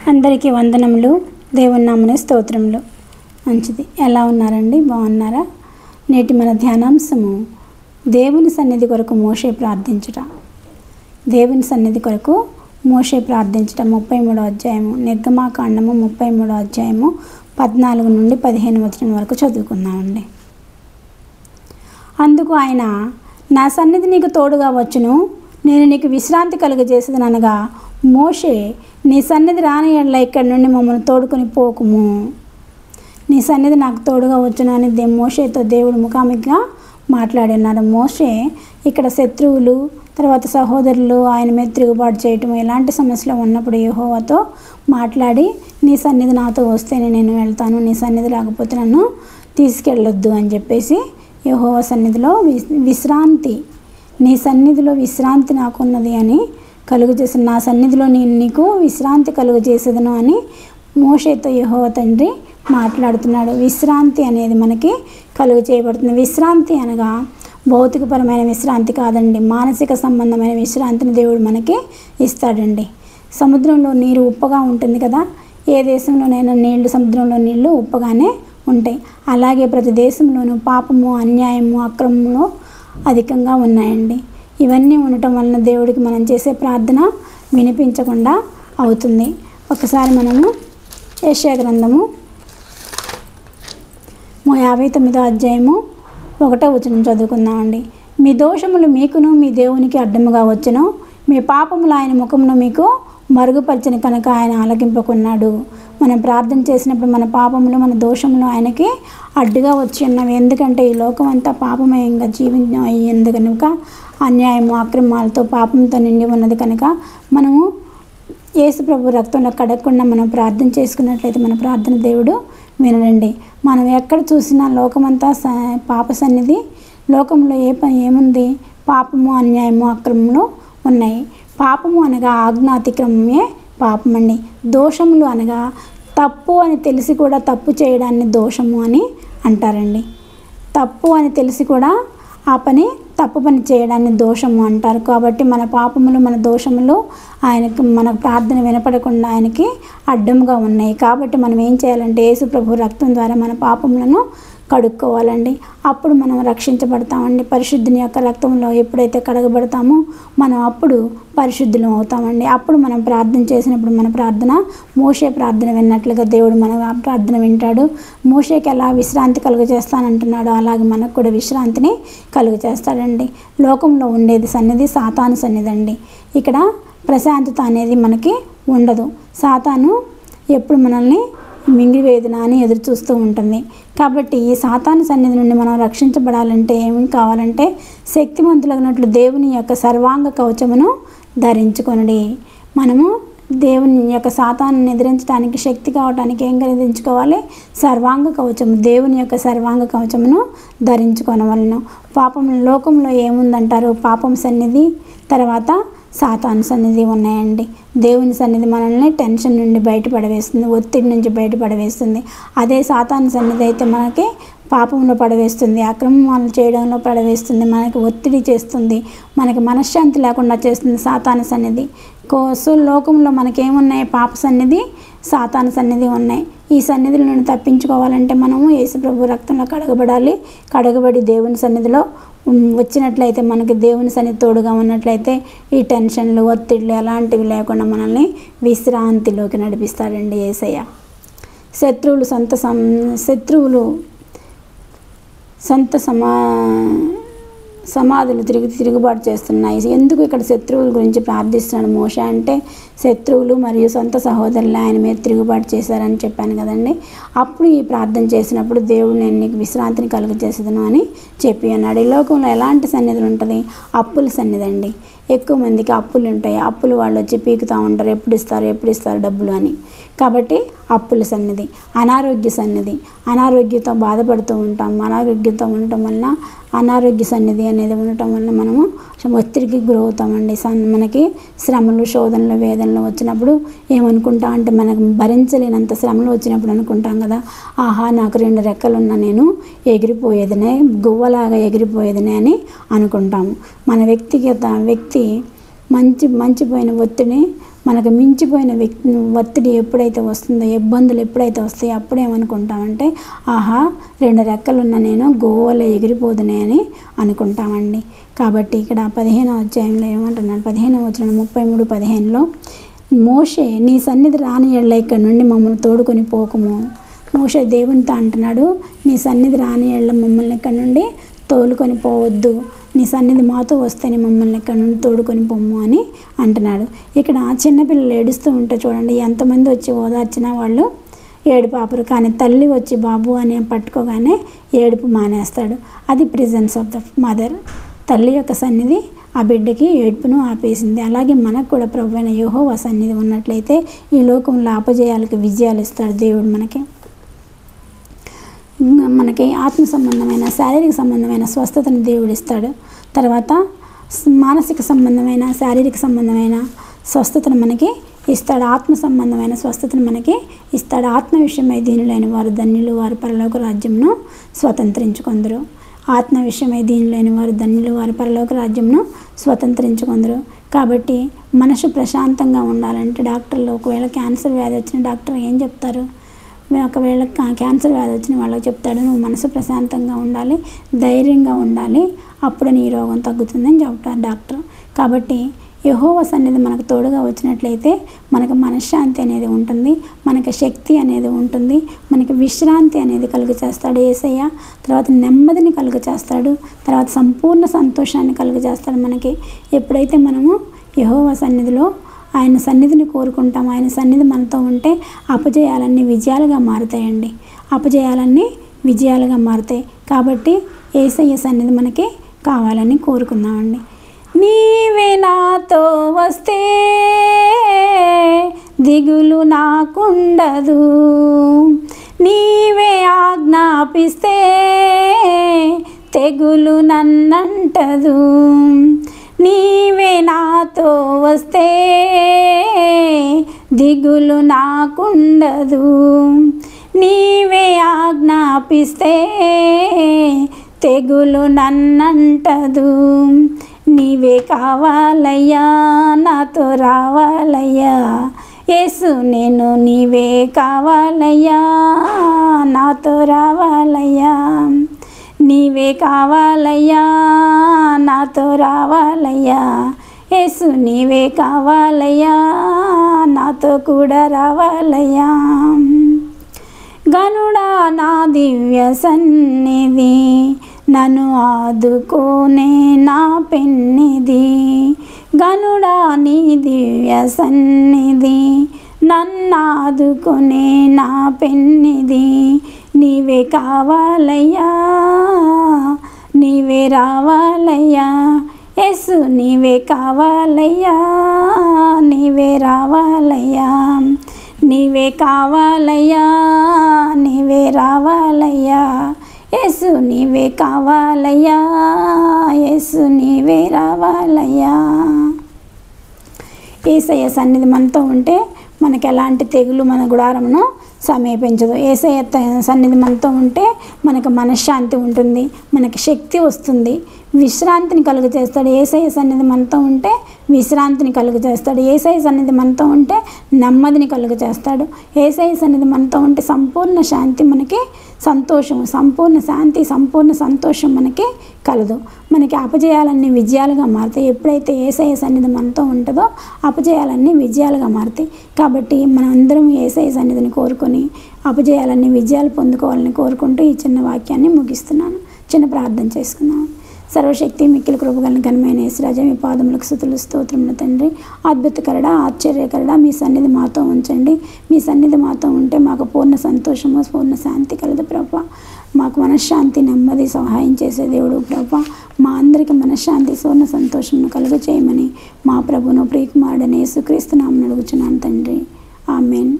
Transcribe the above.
అందరికీ వందనములు. దేవుని నామమున స్తోత్రములు. మంచిది. ఎలా ఉన్నారండి? బాగున్నారా? నేటి మన ధ్యానాంశము దేవుని సన్నిధి కొరకు మోషే ప్రార్థించుట. దేవుని సన్నిధి కొరకు మోషే ప్రార్థించుట 33వ అధ్యాయము, నిర్గమాకాండము 33వ అధ్యాయము 14 నుండి 15 వచనం వరకు చదువుకుందామండి. అందుకు ఆయన, నా సన్నిధి నీకు తోడుగా వచ్చును, నేను నీకు విశ్రాంతి కలుగజేసేదనగా, మోషే, నీ సన్నిధి రాని యెడల ఇక్కడి నుండి మమ్మల్ని తోడుకొని పోకుము. నీ సన్నిధి నాకు తోడుగా వచ్చును అని మోషేతో దేవుడు ముఖాముఖిగా మాట్లాడినారు. మోషే ఇక్కడ శత్రువులు, తర్వాత సహోదరులు ఆయన మీద తిరుగుబాటు చేయటం ఇలాంటి సమస్యలు ఉన్నప్పుడు యెహోవాతో మాట్లాడి, నీ సన్నిధి నాతో వస్తేనే నేను వెళ్తాను, నీ సన్నిధి లేకపోతే నన్ను తీసుకెళ్ళొద్దు అని చెప్పేసి యెహోవా సన్నిధిలో విశ్రాంతి, నీ సన్నిధిలో విశ్రాంతి నాకున్నది అని కలుగజేసిన, నా సన్నిధిలో నేను నీకు విశ్రాంతి కలుగజేసేదను అని మోషేతో యెహోవా తండ్రి మాట్లాడుతున్నాడు. విశ్రాంతి అనేది మనకి కలుగు చేయబడుతుంది. విశ్రాంతి అనగా భౌతికపరమైన విశ్రాంతి కాదండి, మానసిక సంబంధమైన విశ్రాంతిని దేవుడు మనకి ఇస్తాడండి. సముద్రంలో నీరు ఉప్పగా ఉంటుంది కదా, ఏ దేశంలోనైనా నీళ్లు, సముద్రంలో నీళ్లు ఉప్పగానే ఉంటాయి. అలాగే ప్రతి దేశంలోనూ పాపము, అన్యాయము, అక్రమము అధికంగా ఉన్నాయండి. ఇవన్నీ ఉండటం వలన దేవుడికి మనం చేసే ప్రార్థన వినిపించకుండా అవుతుంది. ఒకసారి మనము యెషయా గ్రంథము 59వ అధ్యాయము 1వ వచనం చదువుకుందామండి. మీ దోషములు మీకును మీ దేవునికి అడ్డముగా వచ్చును, మీ పాపములు ఆయన ముఖమును మీకు మరుగుపరిచిన కనుక ఆయన ఆలకింపకున్నాడు. మనం ప్రార్థన చేసినప్పుడు మన పాపములు, మన దోషములు ఆయనకి అడ్డుగా వచ్చి ఉన్నవి. ఎందుకంటే ఈ లోకం అంతా పాపమయంగా అయ్యేందు కనుక, అన్యాయము, అక్రమాలతో, పాపంతో నిండి ఉన్నది కనుక, మనము యేసు ప్రభు రక్తంలో కడగకుండా మనం ప్రార్థన చేసుకున్నట్లయితే మన ప్రార్థన దేవుడు వినడండి. మనం ఎక్కడ చూసినా లోకమంతా పాప సన్నిధి, లోకంలో ఏముంది? పాపము, అన్యాయము, అక్రమములు ఉన్నాయి. పాపము అనగా ఆజ్ఞాతిక్రమమే పాపం అండి. దోషములు అనగా తప్పు అని తెలిసి కూడా తప్పు చేయడాన్ని దోషము అని అంటారండి. తప్పు అని తెలిసి కూడా ఆ పని, తప్పు పని చేయడాన్ని దోషము అంటారు. కాబట్టి మన పాపములు, మన దోషములు ఆయనకి, మన ప్రార్థన వినపడకుండా ఆయనకి అడ్డంగా ఉన్నాయి. కాబట్టి మనం ఏం చేయాలంటే యేసు ప్రభు రక్తం ద్వారా మన పాపములను కడుక్కోవాలండి. అప్పుడు మనం రక్షించబడతామండి. పరిశుద్ధుని యొక్క రక్తంలో ఎప్పుడైతే కడగబడతామో మనం అప్పుడు పరిశుద్ధులం అవుతామండి. అప్పుడు మనం ప్రార్థన చేసినప్పుడు మన ప్రార్థన మోషే ప్రార్థన విన్నట్లుగా దేవుడు మన ప్రార్థన వింటాడు. మోషేకి ఎలా విశ్రాంతి కలుగజేస్తానంటున్నాడో అలాగే మనకు కూడా విశ్రాంతిని కలుగజేస్తాడండి. లోకంలో ఉండేది సన్నిధి సాతాను సన్నిధి అండి. ఇక్కడ ప్రశాంతత అనేది మనకి ఉండదు. సాతాను ఎప్పుడు మనల్ని మింగివేదన అని ఎదురు చూస్తూ ఉంటుంది. కాబట్టి ఈ సాతాను సన్నిధి నుండి మనం రక్షించబడాలంటే ఏమి కావాలంటే, శక్తివంతులగినట్లు దేవుని యొక్క సర్వాంగ కవచమును ధరించుకొనడి. మనము దేవుని యొక్క సాతాను ఎదిరించడానికి, శక్తి కావడానికి ఏం ధరించుకోవాలి? సర్వాంగ కవచము, దేవుని యొక్క సర్వాంగ కవచమును ధరించుకొనవలను. పాపం లోకంలో ఏముందంటారు? పాపం సన్నిధి, తర్వాత సాతాను సన్నిధి ఉన్నాయండి. దేవుని సన్నిధి మనల్ని టెన్షన్ నుండి బయటపడవేస్తుంది, ఒత్తిడి నుంచి బయటపడవేస్తుంది. అదే సాతాను సన్నిధి అయితే మనకి పాపంలో పడవేస్తుంది, అక్రమాలు చేయడంలో పడవేస్తుంది, మనకి ఒత్తిడి చేస్తుంది, మనకి మనశ్శాంతి లేకుండా చేస్తుంది సాతాను సన్నిధి. లోకంలో మనకేమున్నాయి? పాప సన్నిధి, సాతాను సన్నిధి ఉన్నాయి. ఈ సన్నిధుల నుండి తప్పించుకోవాలంటే మనము యేసు ప్రభు రక్తంలో కడగబడాలి. కడగబడి దేవుని సన్నిధిలో వచ్చినట్లయితే, మనకి దేవుని సన్నిధి తోడుగా ఉన్నట్లయితే ఈ టెన్షన్లు, ఒత్తిళ్ళు ఎలాంటివి లేకుండా మనల్ని విశ్రాంతిలోకి నడిపిస్తాడండి యేసయ్య. శత్రువులు సొంత సమాధులు తిరుగుబాటు చేస్తున్నాయి. ఎందుకు ఇక్కడ శత్రువుల గురించి ప్రార్థిస్తున్నాడు మోషే అంటే, శత్రువులు మరియు సొంత సహోదరులు ఆయన మీద తిరుగుబాటు చేశారని చెప్పాను కదండి. అప్పుడు ఈ ప్రార్థన చేసినప్పుడు దేవుడు నేను నీకు విశ్రాంతిని కలుగజేసేదను అని చెప్పి అన్నాడు. ఈ లోకంలో ఎలాంటి సన్నిధులు ఉంటుంది? అప్పుల సన్నిధి అండి. ఎక్కువ మందికి అప్పులు ఉంటాయి. అప్పులు వాళ్ళు వచ్చి పీకుతూ ఉంటారు, ఎప్పుడు ఇస్తారు డబ్బులు అని. కాబట్టి అప్పుల సన్నిధి. అనారోగ్య సన్నిధి, అనారోగ్యంతో బాధపడుతూ ఉంటాం. అనారోగ్యంతో ఉండటం వలన, అనారోగ్య సన్నిధి అనేది ఉండటం వల్ల మనము ఒత్తిడికి గురవుతామండి. మనకి శ్రమలు, శోధనలు, వేదనలు వచ్చినప్పుడు ఏమనుకుంటాం అంటే, మనకు భరించలేనంత శ్రమలు వచ్చినప్పుడు అనుకుంటాం కదా, ఆహా నాకు 2 రెక్కలున్నా నేను ఎగిరిపోయేదనే, గువ్వలాగా ఎగిరిపోయేదనే అని అనుకుంటాము. మన వ్యక్తి మంచిపోయిన ఒత్తిడిని మనకు మించిపోయిన ఒత్తిడి ఎప్పుడైతే వస్తుందో, ఇబ్బందులు ఎప్పుడైతే వస్తాయో అప్పుడేమనుకుంటామంటే ఆహా 2 రెక్కలున్న నేను గోవలో ఎగిరిపోదునే అని అనుకుంటామండి. కాబట్టి ఇక్కడ 15వ అధ్యాయంలో ఏమంటున్నాడు, 15వ వచనం 33:15లో మోషే నీ సన్నిధి రాని ఎడల ఇక్కడి నుండి మమ్మల్ని తోడుకొని పోకుము. మోషే దేవునితో అంటున్నాడు, నీ సన్నిధి రాని ఎడల మమ్మల్ని ఇక్కడ నుండి తోలుకొని పోవద్దు, నీ సన్నిధి మాతో వస్తేనే మమ్మల్ని ఇక్కడ నుండి తోడుకొని పొమ్ము అని అంటున్నాడు. ఇక్కడ చిన్నపిల్లలు ఏడుస్తూ ఉంటే చూడండి, ఎంతమంది వచ్చి ఓదార్చినా వాళ్ళు ఏడుపు ఆపరు. కానీ తల్లి వచ్చి బాబు అని పట్టుకోగానే ఏడుపు మానేస్తాడు. అది ప్రెజెన్స్ ఆఫ్ ద మదర్. తల్లి యొక్క సన్నిధి ఆ బిడ్డకి ఏడుపును ఆపేసింది. అలాగే మనకు కూడా ప్రభువైన యెహోవా సన్నిధి ఉన్నట్లయితే ఈ లోకంలో అపజయాలకు విజయాలు ఇస్తాడు దేవుడు. మనకి ఆత్మ సంబంధమైన, శారీరక సంబంధమైన స్వస్థతను దేవుడు ఇస్తాడు. తర్వాత మానసిక సంబంధమైన, శారీరక సంబంధమైన స్వస్థతను మనకి ఇస్తాడు. ఆత్మ సంబంధమైన స్వస్థతను మనకి ఇస్తాడు. ఆత్మ విషయమై దీనులైన వారు ధన్యులు, వారు పరలోక రాజ్యంను స్వతంత్రించుకొందరు. ఆత్మ విషయమై దీనులైన వారు ధన్యులు, వారు పరలోక రాజ్యంను స్వతంత్రించుకొందరు. కాబట్టి మనసు ప్రశాంతంగా ఉండాలంటే డాక్టర్లు ఒకవేళ క్యాన్సర్ వ్యాధి వచ్చిన డాక్టర్ ఏం చెప్తారు, ఒకవేళ క్యాన్సర్ వ్యాధి వచ్చిన వాళ్ళకి చెప్తాడు, నువ్వు మనసు ప్రశాంతంగా ఉండాలి, ధైర్యంగా ఉండాలి, అప్పుడు నీ రోగం తగ్గుతుందని చెప్తారు డాక్టర్. కాబట్టి యెహోవా సన్నిధి మనకు తోడుగా వచ్చినట్లయితే మనకు మనశ్శాంతి అనేది ఉంటుంది, మనకి శక్తి అనేది ఉంటుంది, మనకి విశ్రాంతి అనేది కలుగ చేస్తాడు యేసయ్య. తర్వాత నెమ్మదిని కలుగ చేస్తాడు, తర్వాత సంపూర్ణ సంతోషాన్ని కలుగ చేస్తాడు మనకి. ఎప్పుడైతే మనము యెహోవా సన్నిధిలో ఆయన సన్నిధిని కోరుకుంటాం, ఆయన సన్నిధి మనతో ఉంటే అపజయాలన్నీ విజయాలుగా మారుతాయండి. అపజయాలన్నీ విజయాలుగా మారుతాయి. కాబట్టి యేసయ్య సన్నిధి మనకి కావాలని కోరుకుందామండి. నీవే నాతో వస్తే దిగులు నాకుండదు, నీవే ఆజ్ఞాపిస్తే తెగులు నన్నంటదు, నీవే నాతో వస్తే దిగులు నాకుండదు, నీవే ఆజ్ఞాపిస్తే తెగులు నన్నంటదు, నీవే కావాలయ్యా నాతో రావాలయ్యా యేసు, నేను నీవే కావాలయ్యా నాతో రావాలయ్యా, నీవే కావాలయ్యా నాతో రావాలయ్యా యేసు, నీవే కావాలయ్యా నాతో కూడా రావాలయ్యా. గనుడా నా దివ్య సన్నిధి, నన్ను ఆదుకోనే నా పెన్నిది, గనుడా నీ దివ్య సన్నిధి, నన్నాదుకొనే నా పెన్నిది, నీవే కావాలయ్యా నీవే రావాలయ్యా యేసు, నీవే కావాలయ్యా నీవే రావాలయ్యా, నీవే కావాలయ్యా నీవే రావాలయ్యా యేసు, నీవే కావాలయ్యా యేసు, నీవే రావాలయ్యా. యేసయ్య సన్నిధి మనతో ఉంటే మనకి ఎలాంటి తెగులు మన గుడారమును సమీపించదు. యేసయ్య సన్నిధి మనతో ఉంటే మనకు మనశ్శాంతి ఉంటుంది, మనకి శక్తి వస్తుంది, విశ్రాంతిని కలుగ చేస్తాడు. యేసయ్య సన్నిధి మనతో ఉంటే విశ్రాంతిని కలుగ చేస్తాడు. యేసయ్య సన్నిధి మనతో ఉంటే నెమ్మదిని కలుగ చేస్తాడు. యేసయ్య సన్నిధి మనతో ఉంటే సంపూర్ణ శాంతి మనకి, సంతోషం, సంపూర్ణ శాంతి, సంపూర్ణ సంతోషం మనకి కలదు. మనకి అపజయాలన్నీ విజయాలుగా మారుతాయి. ఎప్పుడైతే యేసయ్య సన్నిధి మనతో ఉంటుందో అపజయాలన్నీ విజయాలుగా మారుతాయి. కాబట్టి మనం అందరం యేసయ్య సన్నిధిని కోరుకొని అపజయాలన్నీ విజయాలు పొందుకోవాలని కోరుకుంటూ ఈ చిన్న వాక్యాన్ని ముగిస్తున్నాను. చిన్న ప్రార్థన చేసుకున్నాను. సర్వశక్తి మిక్కిలి కృపగల ఘనమైన యేసురాజా, మీ పాదములకు స్తుతులు స్తోత్రములు తండ్రి. అద్భుతకరుడా, ఆశ్చర్యకరుడా, మీ సన్నిధి మాతో ఉంచండి. మీ సన్నిధి మాతో ఉంటే మాకు పూర్ణ సంతోషము, పూర్ణ శాంతి కలదు ప్రభా. మాకు మనశ్శాంతి, నెమ్మది సహాయం చేసే దేవుడు ప్రభా. మా అందరికీ మనశ్శాంతి, పూర్ణ సంతోషమును కలుగ చేయమని మా ప్రభును ప్రియకుమారుడైన యేసుక్రీస్తు నామమున అడుగుచున్నాను తండ్రి. ఆమేన్.